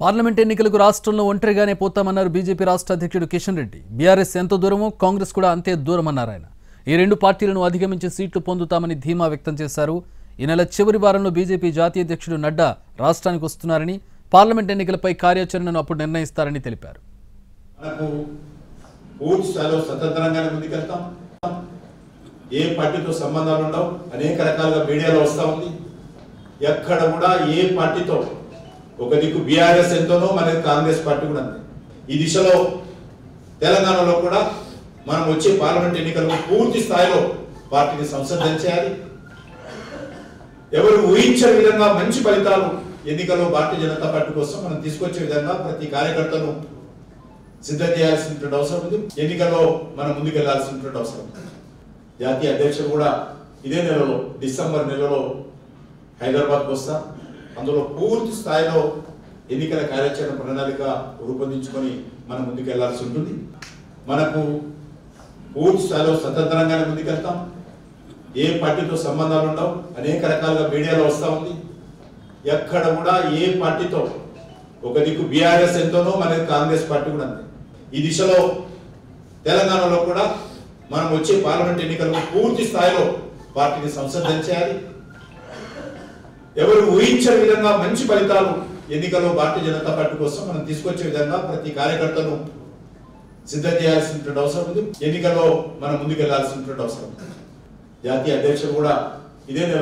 Parliament ఎన్నికలకు రాష్ట్రంలో ఒంటరిగానే పోతామన్నారు బీజేపీ రాష్ట్ర అధ్యక్షుడు కిషన్ రెడ్డి. బీఆర్ఎస్ ఎంత దూరమో కాంగ్రెస్ కూడా అంతే దూరమన్నారు ఆయన. ఈ రెండు పార్టీలను అధిగమించి సీట్లు పొందుతామని ధీమా వ్యక్తం చేశారు. ఈ నెల చివరి వారంలో బీజేపీ జాతీయ అధ్యక్షుడు నడ్డా రాష్ట్రానికి వస్తున్నారని, పార్లమెంట్ ఎన్నికలపై కార్యాచరణను అప్పుడు నిర్ణయిస్తారని తెలిపారు. ఏ పార్టీతో సంబంధాలు ఉండవు, అనేక రకాలుగా మీడియాలో వస్తూ ఉంది. ఎక్కడ కూడా ఏ పార్టీతో ఒక దిక్కు బీఆర్ఎస్ ఎంతోనో మనకి కాంగ్రెస్ పార్టీ కూడా అంతే. ఈ దిశలో తెలంగాణలో కూడా మనం వచ్చే పార్లమెంట్ ఎన్నికలకు పూర్తి స్థాయిలో పార్టీని సంసిద్ధం చేయాలి. ఎవరు ఊహించని విధంగా మంచి ఫలితాలు ఎన్నికల్లో భారతీయ జనతా పార్టీ కోసం మనం తీసుకొచ్చే విధంగా ప్రతి కార్యకర్తను సిద్ధం చేయాల్సినటువంటి అవసరం ఉంది. ఎన్నికల్లో మనం ముందుకెళ్లాల్సినటువంటి అవసరం ఉంది. జాతీయ అధ్యక్షుడు కూడా ఇదే నెలలో డిసెంబర్ నెలలో హైదరాబాద్కు వస్తా. అందులో పూర్తి స్థాయిలో ఎన్నికల కార్యాచరణ ప్రణాళిక రూపొందించుకొని మనం ముందుకెళ్లాల్సి ఉంటుంది. మనకు పూర్తి స్థాయిలో స్వతంత్రంగానే ముందుకెళ్తాం. ఏ పార్టీతో సంబంధాలు ఉండవు, అనేక రకాలుగా మీడియాలో వస్తూ ఉంది. ఎక్కడ కూడా ఏ పార్టీతో ఒక దిక్కు బీఆర్ఎస్ ఎంతోనో మనకి కాంగ్రెస్ పార్టీ కూడా అంతే. ఈ దిశలో తెలంగాణలో కూడా మనం వచ్చే పార్లమెంట్ ఎన్నికలకు పూర్తి స్థాయిలో పార్టీని సంసిద్ధం చేయాలి. ఎవరు ఊహించని విధంగా మంచి ఫలితాలు ఎన్నికల్లో భారతీయ జనతా పార్టీ కోసం మనం తీసుకొచ్చే విధంగా ప్రతి కార్యకర్తను సిద్ధం చేయాల్సినటువంటి అవసరం ఉంది. ఎన్నికల్లో మనం ముందుకెళ్లాల్సినటువంటి అవసరం ఉంది. జాతీయ అధ్యక్షుడు కూడా ఇదే నెల